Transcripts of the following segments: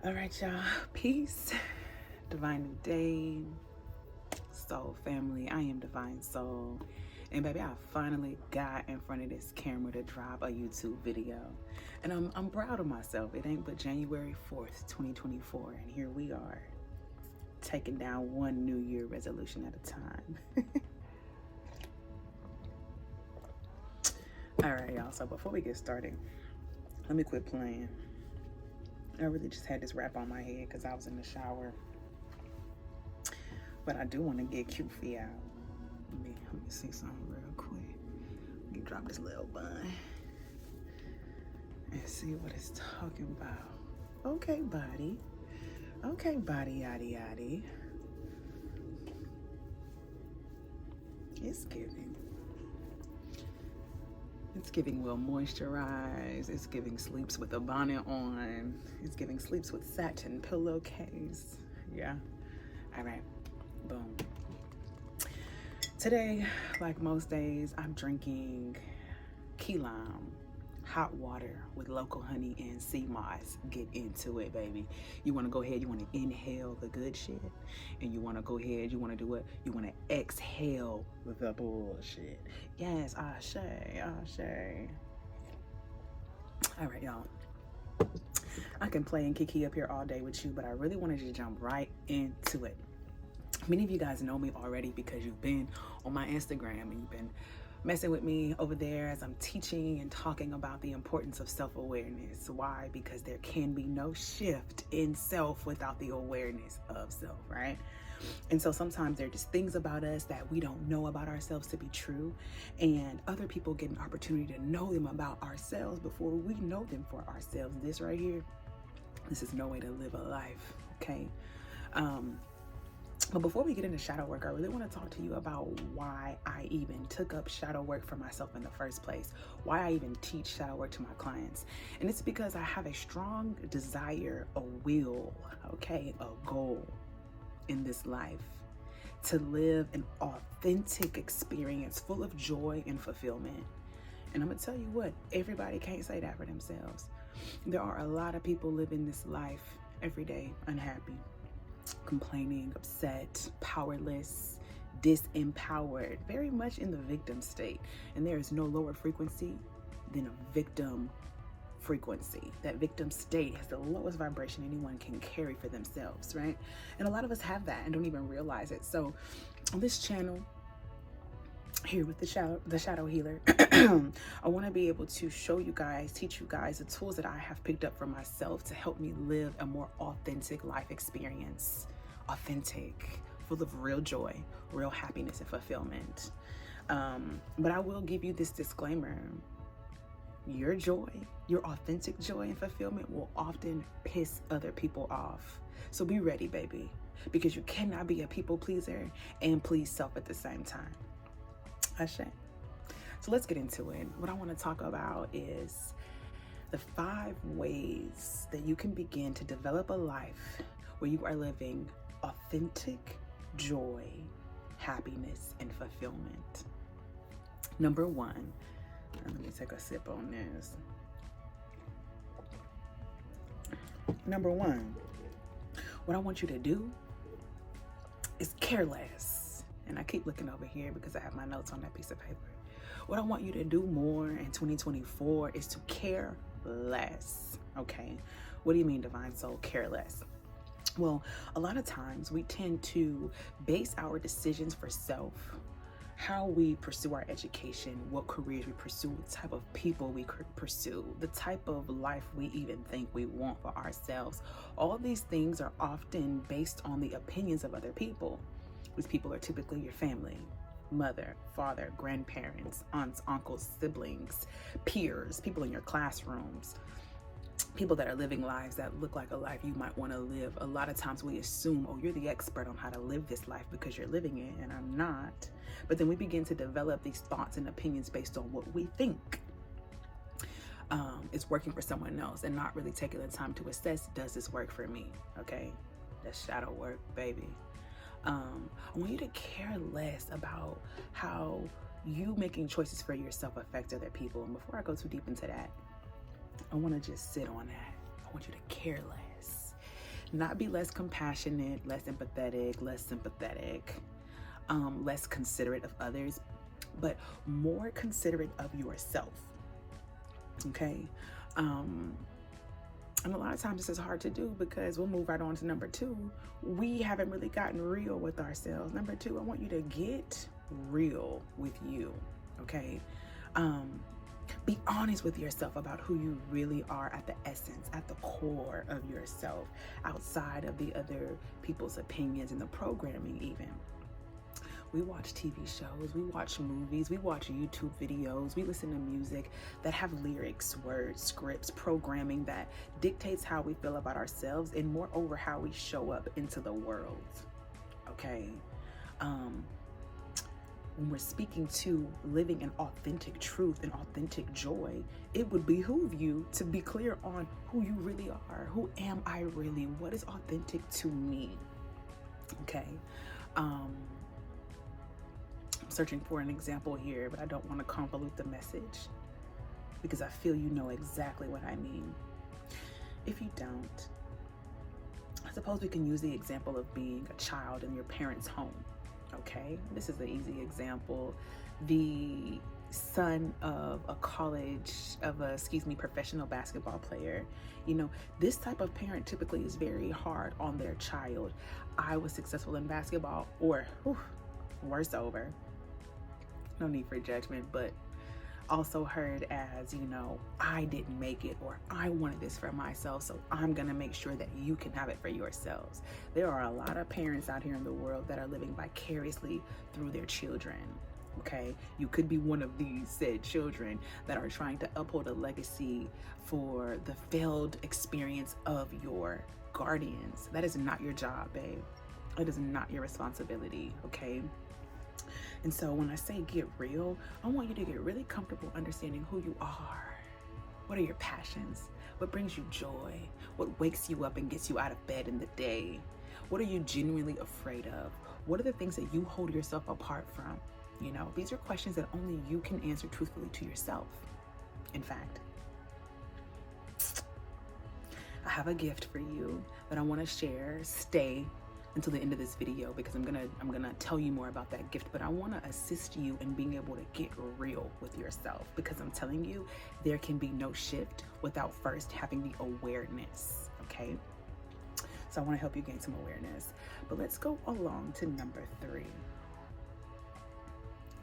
All right, y'all. Peace. Divine New Day. Soul family. I am Divine Soul. And baby, I finally got in front of this camera to drop a YouTube video. And I'm proud of myself. It ain't but January 4th, 2024. And here we are, taking down one New Year resolution at a time. All right, y'all. So before we get started, let me quit playing. I really just had this wrap on my head because I was in the shower. But I do want to get Q-Fee out. Let me see something real quick. Let me drop this little bun and see what it's talking about. Okay, body. Okay, body, yaddy, yaddy. It's giving. It's giving well moisturized. It's giving sleeps with a bonnet on. It's giving sleeps with satin pillowcase. Yeah. All right. Boom. Today, like most days, I'm drinking key lime, hot water with local honey and sea moss. Get into it, baby. You want to go ahead, you want to inhale the good shit, and you want to go ahead, you want to do what? You want to exhale the bullshit. Yes, ashe, ashe. All right, y'all. I can play and kiki up here all day with you, but I really wanted you to jump right into it. Many of you guys know me already because you've been on my Instagram and you've been messing with me over there as I'm teaching and talking about the importance of self-awareness. Why? Because there can be no shift in self without the awareness of self, right? And so sometimes there are just things about us that we don't know about ourselves to be true, and other people get an opportunity to know them about ourselves before we know them for ourselves. This right here, this is no way to live a life, okay? But before we get into shadow work, I really want to talk to you about why I even took up shadow work for myself in the first place, why I even teach shadow work to my clients. And it's because I have a strong desire, a will, okay, a goal in this life to live an authentic experience full of joy and fulfillment. And I'm going to tell you what, everybody can't say that for themselves. There are a lot of people living this life every day unhappy, complaining, upset, powerless, disempowered, very much in the victim state. And there is no lower frequency than a victim frequency. That victim state has the lowest vibration anyone can carry for themselves, right? And a lot of us have that and don't even realize it. So on this channel here with the shadow healer, I want to be able to show you guys, teach you guys the tools that I have picked up for myself to help me live a more authentic life experience. Authentic, full of real joy, real happiness and fulfillment. But I will give you this disclaimer. Your joy, your authentic joy and fulfillment will often piss other people off. So be ready, baby, because you cannot be a people pleaser and please self at the same time. Ashe. So let's get into it. What I want to talk about is the 5 ways that you can begin to develop a life where you are living authentic joy, happiness, and fulfillment. Number 1, let me take a sip on this. Number 1, what I want you to do is care less. And I keep looking over here because I have my notes on that piece of paper. What I want you to do more in 2024 is to care less, okay? What do you mean, Divine Soul, care less? Well, a lot of times we tend to base our decisions for self, how we pursue our education, what careers we pursue, what type of people we pursue, the type of life we even think we want for ourselves. All these things are often based on the opinions of other people. These people are typically your family, mother, father, grandparents, aunts, uncles, siblings, peers, people in your classrooms, people that are living lives that look like a life you might want to live. A lot of times we assume, oh, you're the expert on how to live this life because you're living it, and I'm not. But then we begin to develop these thoughts and opinions based on what we think is working for someone else and not really taking the time to assess, does this work for me? Okay, that's shadow work, baby. I want you to care less about how you making choices for yourself affect other people. And before I go too deep into that, I want to just sit on that. I want you to care less. Not be less compassionate, less empathetic, less sympathetic, less considerate of others, but more considerate of yourself. Okay. And a lot of times this is hard to do because we'll move right on to number 2. We haven't really gotten real with ourselves. Number 2, I want you to get real with you. Okay. Be honest with yourself about who you really are at the essence, at the core of yourself, outside of the other people's opinions and the programming even. We watch TV shows, we watch movies, we watch YouTube videos, we listen to music that have lyrics, words, scripts, programming that dictates how we feel about ourselves and moreover how we show up into the world. Okay? When we're speaking to living an authentic truth and authentic joy, it would behoove you to be clear on who you really are. Who am I really? What is authentic to me? Okay? I'm searching for an example here, but I don't want to convolute the message because I feel you know exactly what I mean. If you don't, I suppose we can use the example of being a child in your parents' home. Okay, this is an easy example. The son of a professional basketball player. You know, this type of parent typically is very hard on their child. I was successful in basketball, or worse over. No need for judgment, but also heard as, you know, I didn't make it, or I wanted this for myself, so I'm gonna make sure that you can have it for yourselves. There are a lot of parents out here in the world that are living vicariously through their children. Okay, you could be one of these said children that are trying to uphold a legacy for the failed experience of your guardians. That is not your job, babe. It is not your responsibility. Okay. And so when I say get real, I want you to get really comfortable understanding who you are. What are your passions? What brings you joy? What wakes you up and gets you out of bed in the day? What are you genuinely afraid of? What are the things that you hold yourself apart from? You know, these are questions that only you can answer truthfully to yourself. In fact, I have a gift for you that I want to share. Stay until the end of this video because I'm gonna tell you more about that gift, but I want to assist you in being able to get real with yourself, because I'm telling you, there can be no shift without first having the awareness. Okay, so I want to help you gain some awareness, but let's go along to number 3.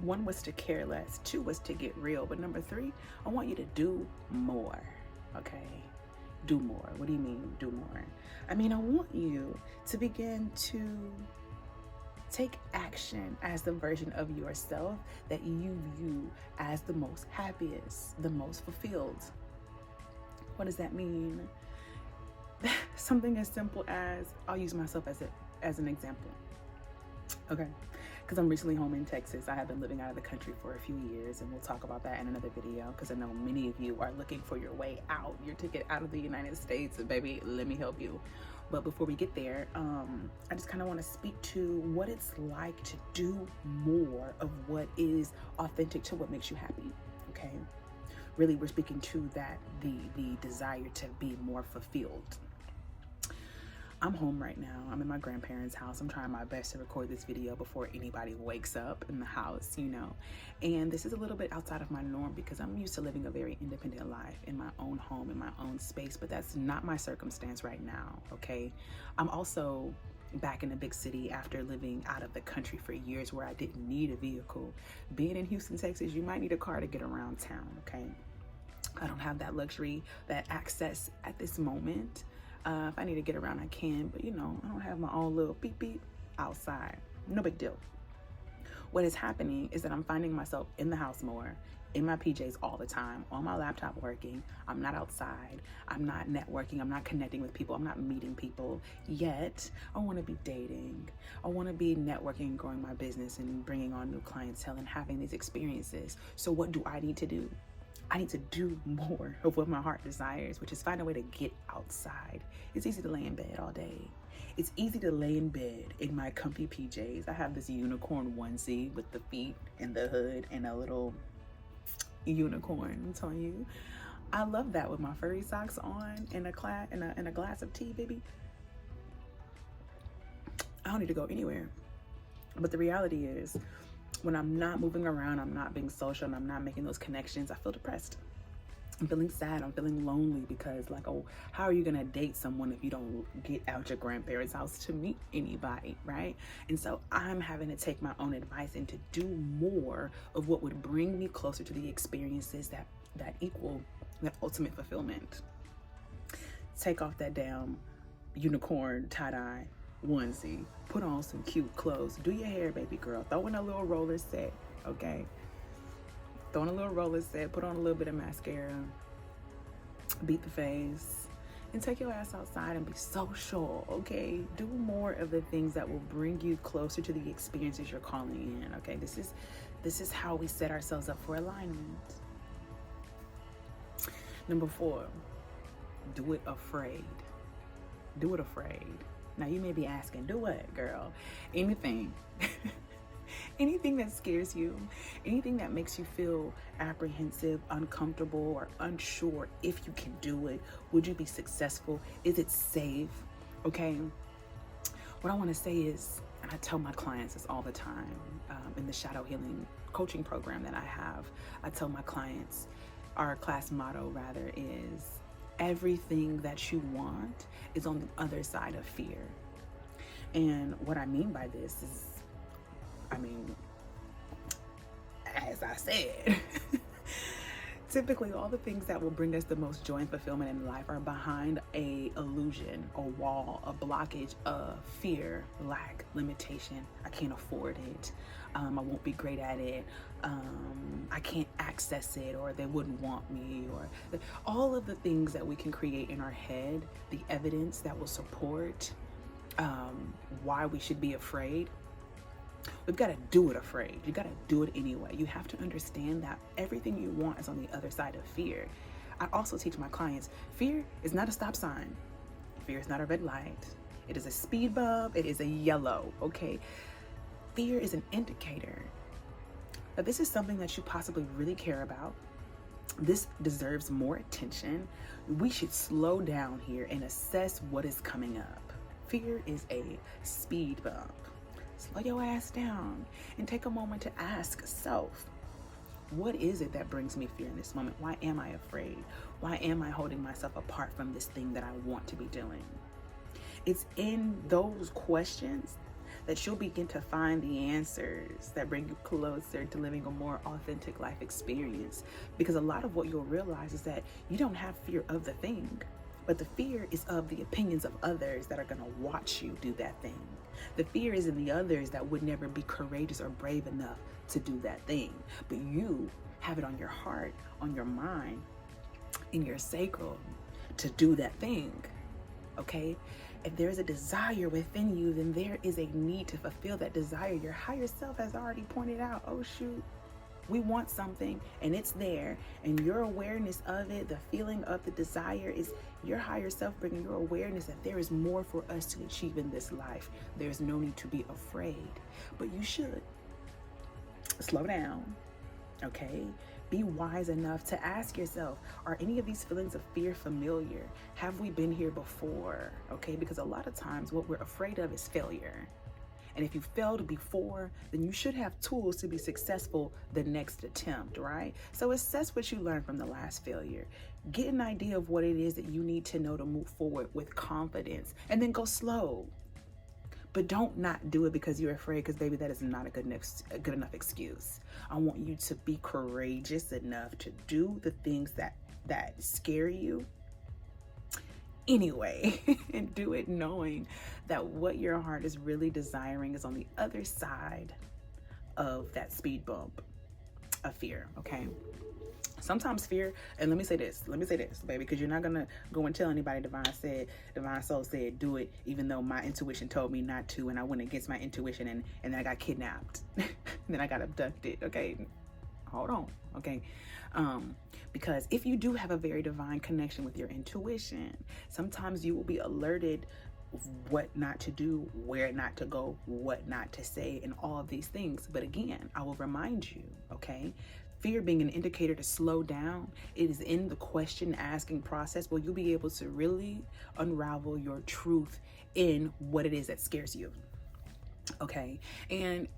1 was to care less, 2 was to get real, but number 3, I want you to do more. Okay, do more. What do you mean do more? I mean, I want you to begin to take action as the version of yourself that you view as the most happiest, the most fulfilled. What does that mean? Something as simple as, I'll use myself as an example. Okay, because I'm recently home in Texas. I have been living out of the country for a few years, and we'll talk about that in another video, because I know many of you are looking for your way out, your ticket out of the United States. And baby, let me help you. But before we get there, I just kind of want to speak to what it's like to do more of what is authentic to what makes you happy. Okay, really, we're speaking to that, the desire to be more fulfilled. I'm home right now. I'm in my grandparents' house. I'm trying my best to record this video before anybody wakes up in the house, you know. And this is a little bit outside of my norm because I'm used to living a very independent life in my own home, in my own space, but that's not my circumstance right now, okay? I'm also back in a big city after living out of the country for years where I didn't need a vehicle. Being in Houston, Texas, you might need a car to get around town, okay? I don't have that luxury, that access at this moment. If I need to get around, I can, but you know, I don't have my own little beep beep outside. No big deal. What is happening is that I'm finding myself in the house more, in my PJs all the time, on my laptop working. I'm not outside. I'm not networking. I'm not connecting with people. I'm not meeting people yet. I want to be dating. I want to be networking and growing my business and bringing on new clientele and having these experiences. So what do I need to do? I need to do more of what my heart desires, which is find a way to get outside. It's easy to lay in bed all day. It's easy to lay in bed in my comfy PJs. I have this unicorn onesie with the feet and the hood and a little unicorn. I'm telling you, I love that with my furry socks on and a glass of tea, baby. I don't need to go anywhere. But the reality is, when I'm not moving around, I'm not being social, and I'm not making those connections, I feel depressed. I'm feeling sad. I'm feeling lonely because, like, oh, how are you going to date someone if you don't get out your grandparents' house to meet anybody, right? And so I'm having to take my own advice and to do more of what would bring me closer to the experiences that equal that ultimate fulfillment. Take off that damn unicorn tie-dye onesie, put on some cute clothes, do your hair, baby girl, throw in a little roller set, okay? Throw in a little roller set, put on a little bit of mascara, beat the face, and take your ass outside and be social, okay? Do more of the things that will bring you closer to the experiences you're calling in, okay? This is how we set ourselves up for alignment. Number 4, do it afraid. Do it afraid. Now you may be asking, do what, girl? Anything. Anything that scares you, anything that makes you feel apprehensive, uncomfortable, or unsure if you can do it. Would you be successful? Is it safe? Okay. What I want to say is, and I tell my clients this all the time in the shadow healing coaching program that I have, I tell my clients, our class motto rather is, everything that you want is on the other side of fear. And what I mean by this is, as I said, typically all the things that will bring us the most joy and fulfillment in life are behind a illusion, a wall, a blockage of fear, lack, limitation. I can't afford it. I won't be great at it. I can't access it, or they wouldn't want me, or all of the things that we can create in our head, the evidence that will support why we should be afraid. We've got to do it afraid. You got to do it anyway. You have to understand that everything you want is on the other side of fear. I also teach my clients, fear is not a stop sign. Fear is not a red light. It is a speed bump. It is a yellow, okay? Fear is an indicator that this is something that you possibly really care about. This deserves more attention. We should slow down here and assess what is coming up. Fear is a speed bump. Slow your ass down and take a moment to ask self, what is it that brings me fear in this moment? Why am I afraid? Why am I holding myself apart from this thing that I want to be doing? It's in those questions that you'll begin to find the answers that bring you closer to living a more authentic life experience. Because a lot of what you'll realize is that you don't have fear of the thing, but the fear is of the opinions of others that are going to watch you do that thing. The fear is in the others that would never be courageous or brave enough to do that thing. But you have it on your heart, on your mind, in your sacral to do that thing. Okay? If there's a desire within you, then there is a need to fulfill that desire. Your higher self has already pointed out, oh shoot, we want something and it's there, and your awareness of it, the feeling of the desire, is your higher self bringing your awareness that there is more for us to achieve in this life. There's no need to be afraid, but you should slow down, okay? Be wise enough to ask yourself, are any of these feelings of fear familiar? Have we been here before? Okay, because a lot of times what we're afraid of is failure. And if you failed before, then you should have tools to be successful the next attempt, right? So assess what you learned from the last failure. Get an idea of what it is that you need to know to move forward with confidence, and then go slow. But don't not do it because you're afraid, because baby, that is not a good enough excuse. I want you to be courageous enough to do the things that scare you anyway, and do it knowing that what your heart is really desiring is on the other side of that speed bump of fear, okay? Sometimes fear, and let me say this, baby, because you're not gonna go and tell anybody Divine Soul said do it, even though my intuition told me not to, and I went against my intuition, and then I got kidnapped, and then I got abducted, okay? Hold on, okay? Because if you do have a very divine connection with your intuition, sometimes you will be alerted what not to do, where not to go, what not to say, and all of these things. But again, I will remind you, okay? Fear being an indicator to slow down, it is in the question asking process where you'll be able to really unravel your truth in what it is that scares you. Okay. And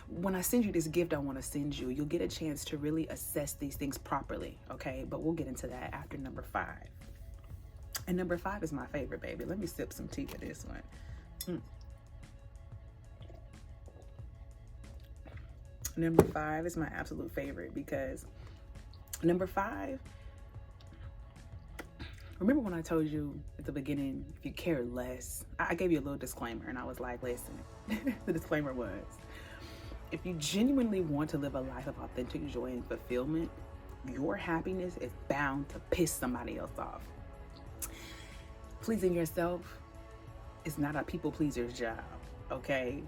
when I send you this gift I want to send you, you'll get a chance to really assess these things properly. Okay. But we'll get into that after number 5. And number 5 is my favorite, baby. Let me sip some tea for this one. Number 5 is my absolute favorite because number 5, remember when I told you at the beginning, if you care less, I gave you a little disclaimer and I was like, listen, the disclaimer was, if you genuinely want to live a life of authentic joy and fulfillment, your happiness is bound to piss somebody else off. Pleasing yourself is not a people pleaser's job, okay?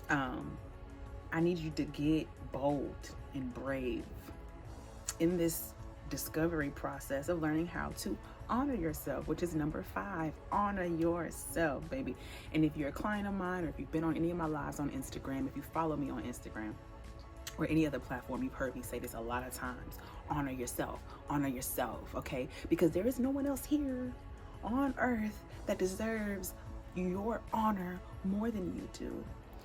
I need you to get bold and brave in this discovery process of learning how to honor yourself, which is number 5. Honor yourself, baby. And if you're a client of mine, or if you've been on any of my lives on Instagram, if you follow me on Instagram or any other platform, you've heard me say this a lot of times. Honor yourself, okay? Because there is no one else here on earth that deserves your honor more than you do.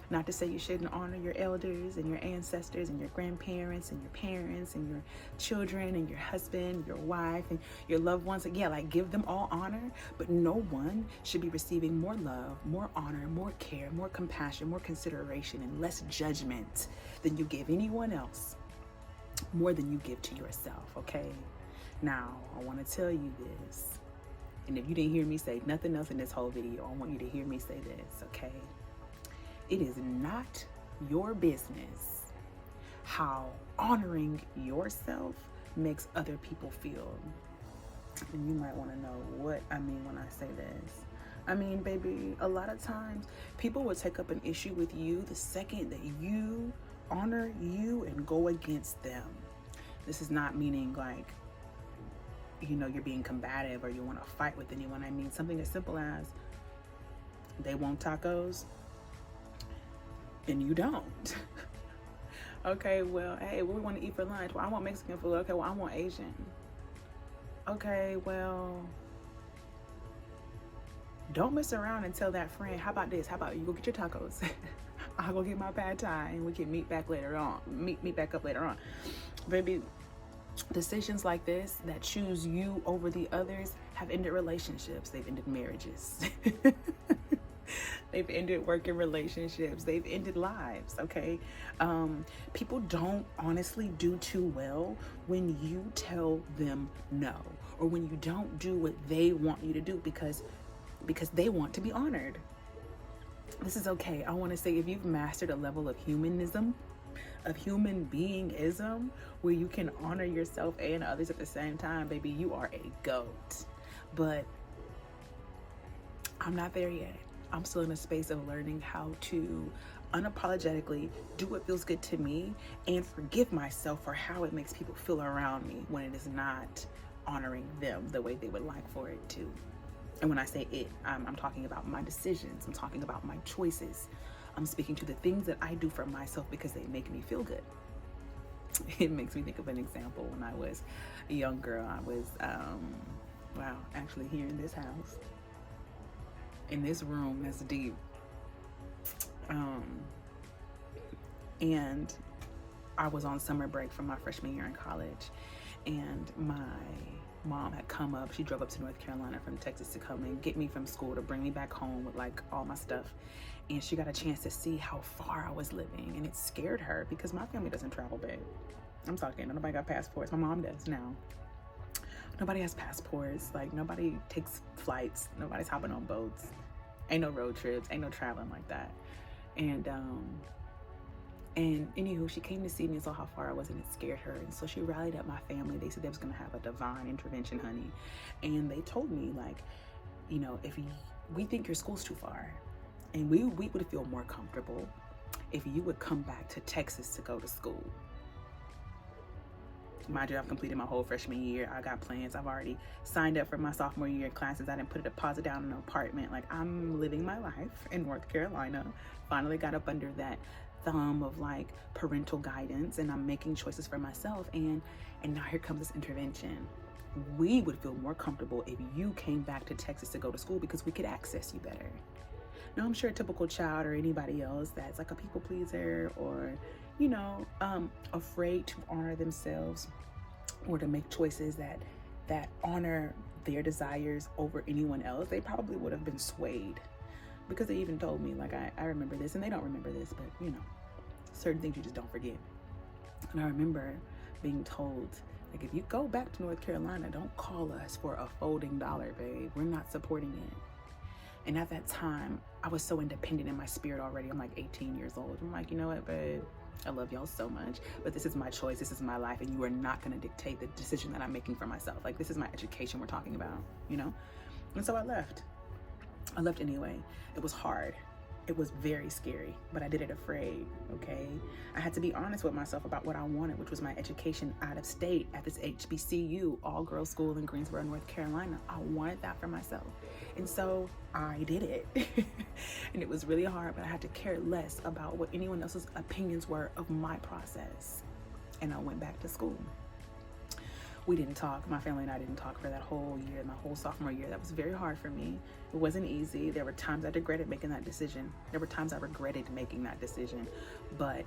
Not to say you shouldn't honor your elders and your ancestors and your grandparents and your parents and your children and your husband, your wife and your loved ones. Yeah, like give them all honor, but no one should be receiving more love, more honor, more care, more compassion, more consideration, and less judgment than you give anyone else, more than you give to yourself, okay? Now, I want to tell you this, and if you didn't hear me say nothing else in this whole video, I want you to hear me say this, okay? It is not your business how honoring yourself makes other people feel. And you might want to know what I mean when I say this. I mean, baby, a lot of times people will take up an issue with you the second that you honor you and go against them. This is not meaning like, you know, you're being combative or you want to fight with anyone. I mean something as simple as they want tacos and you don't. Okay, well, hey, what we want to eat for lunch? Well, I want Mexican food. Okay, well, I want Asian. Okay, well, don't mess around and tell that friend, how about this? How about you go get your tacos? I'll go get my pad thai and we can meet back later on. Meet back up later on. Baby, decisions like this that choose you over the others have ended relationships. They've ended marriages. They've ended working relationships. They've ended lives, okay? People don't honestly do too well when you tell them no, or when you don't do what they want you to do because they want to be honored. This is okay. I want to say if you've mastered a level of humanism, of human beingism, where you can honor yourself and others at the same time, baby, you are a goat. But I'm not there yet. I'm still in a space of learning how to unapologetically do what feels good to me and forgive myself for how it makes people feel around me when it is not honoring them the way they would like for it to. And when I say it, I'm talking about my decisions. I'm talking about my choices. I'm speaking to the things that I do for myself because they make me feel good. It makes me think of an example when I was a young girl. I was, actually here in this house, in this room that's deep. And I was on summer break from my freshman year in college, and my mom had come up. She drove up to North Carolina from Texas to come and get me from school to bring me back home with like all my stuff. And she got a chance to see how far I was living, and it scared her because my family doesn't travel, babe. I'm talking, nobody got passports. My mom does now. Nobody has passports. Like, nobody takes flights. Nobody's hopping on boats. Ain't no road trips. Ain't no traveling like that. And anywho, she came to see me and saw how far I was, and it scared her. And so she rallied up my family. They said they was going to have a divine intervention, honey. And they told me, like, you know, if we think your school's too far, and we would feel more comfortable if you would come back to Texas to go to school. Mind you, I've completed my whole freshman year. I got plans. I've already signed up for my sophomore year in classes. I didn't put a deposit down in an apartment. Like, I'm living my life in North Carolina. Finally got up under that thumb of like parental guidance, and I'm making choices for myself. And now here comes this intervention. We would feel more comfortable if you came back to Texas to go to school because we could access you better. Now, I'm sure a typical child or anybody else that's like a people pleaser or, afraid to honor themselves or to make choices that honor their desires over anyone else, they probably would have been swayed, because they even told me, like, I remember this, and they don't remember this, but certain things you just don't forget. And I remember being told, like, if you go back to North Carolina, don't call us for a folding dollar, babe. We're not supporting it. And at that time, I was so independent in my spirit already. I'm like 18 years old. I'm like, you know what, babe? I love y'all so much, but this is my choice. This is my life, and you are not going to dictate the decision that I'm making for myself. Like, this is my education we're talking about, And so I left. I left anyway. It was hard. It was very scary, but I did it afraid, okay? I had to be honest with myself about what I wanted, which was my education out of state at this HBCU, all-girls school in Greensboro, North Carolina. I wanted that for myself. And so I did it. And it was really hard, but I had to care less about what anyone else's opinions were of my process. And I went back to school. We didn't talk. My family and I didn't talk for that whole year, my whole sophomore year. That was very hard for me. It wasn't easy. There were times I regretted making that decision. But,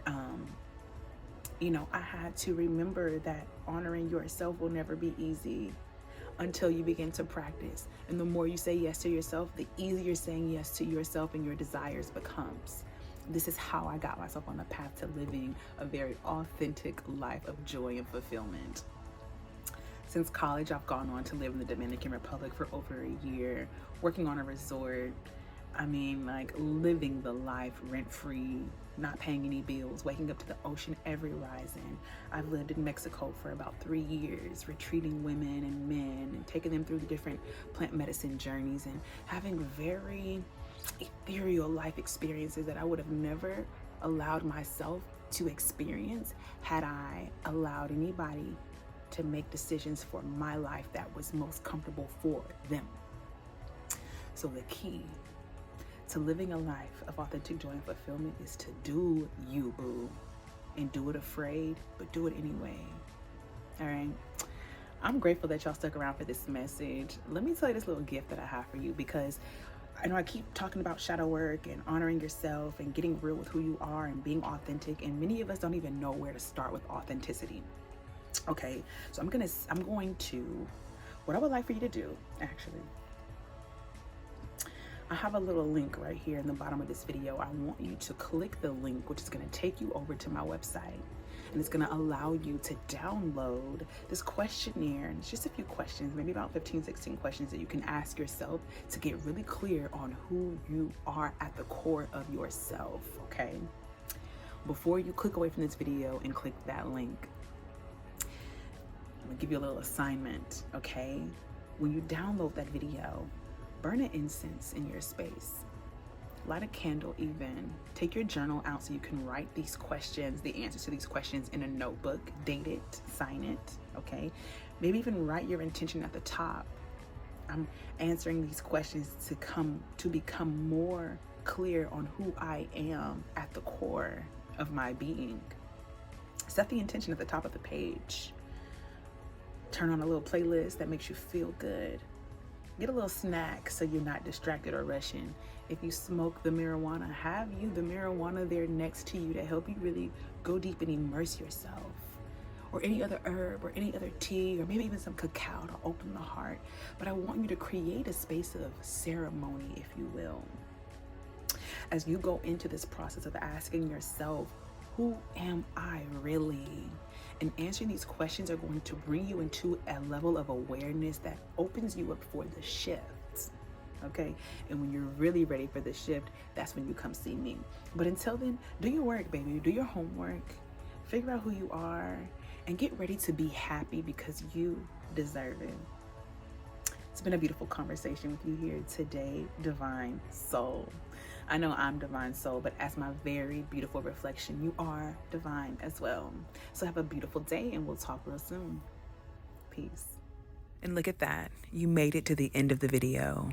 I had to remember that honoring yourself will never be easy until you begin to practice. And the more you say yes to yourself, the easier saying yes to yourself and your desires becomes. This is how I got myself on the path to living a very authentic life of joy and fulfillment. Since college, I've gone on to live in the Dominican Republic for over a year, working on a resort. Living the life rent-free, not paying any bills, waking up to the ocean every rising. I've lived in Mexico for about 3 years, retreating women and men and taking them through the different plant medicine journeys and having very ethereal life experiences that I would have never allowed myself to experience had I allowed anybody to make decisions for my life that was most comfortable for them. So the key to living a life of authentic joy and fulfillment is to do you, boo. And do it afraid, but do it anyway. All right? I'm grateful that y'all stuck around for this message. Let me tell you this little gift that I have for you, because I know I keep talking about shadow work and honoring yourself and getting real with who you are and being authentic, and many of us don't even know where to start with authenticity. Okay, so I'm going to, what I would like for you to do, actually, I have a little link right here in the bottom of this video. I want you to click the link, which is going to take you over to my website, and it's going to allow you to download this questionnaire. And it's just a few questions, maybe about 15, 16 questions that you can ask yourself to get really clear on who you are at the core of yourself, okay? Before you click away from this video and click that link, I'm gonna give you a little assignment, okay? When you download that video, burn an incense in your space. Light a candle even. Take your journal out so you can write these questions, the answers to these questions in a notebook, date it, sign it, okay? Maybe even write your intention at the top. I'm answering these questions to become more clear on who I am at the core of my being. Set the intention at the top of the page. Turn on a little playlist that makes you feel good. Get a little snack so you're not distracted or rushing. If you smoke the marijuana, have you the marijuana there next to you to help you really go deep and immerse yourself. Or any other herb or any other tea, or maybe even some cacao to open the heart. But I want you to create a space of ceremony, if you will. As you go into this process of asking yourself, who am I really? And answering these questions are going to bring you into a level of awareness that opens you up for the shift, okay? And when you're really ready for the shift, that's when you come see me. But until then, do your work, baby. Do your homework. Figure out who you are and get ready to be happy, because you deserve it. It's been a beautiful conversation with you here today, Divine Soul. I know I'm Divine Soul, but as my very beautiful reflection, you are divine as well. So have a beautiful day, and we'll talk real soon. Peace. And look at that. You made it to the end of the video.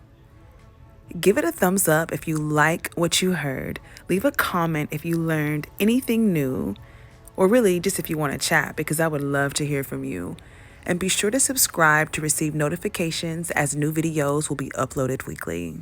Give it a thumbs up if you like what you heard. Leave a comment if you learned anything new, or really just if you want to chat, because I would love to hear from you. And be sure to subscribe to receive notifications as new videos will be uploaded weekly.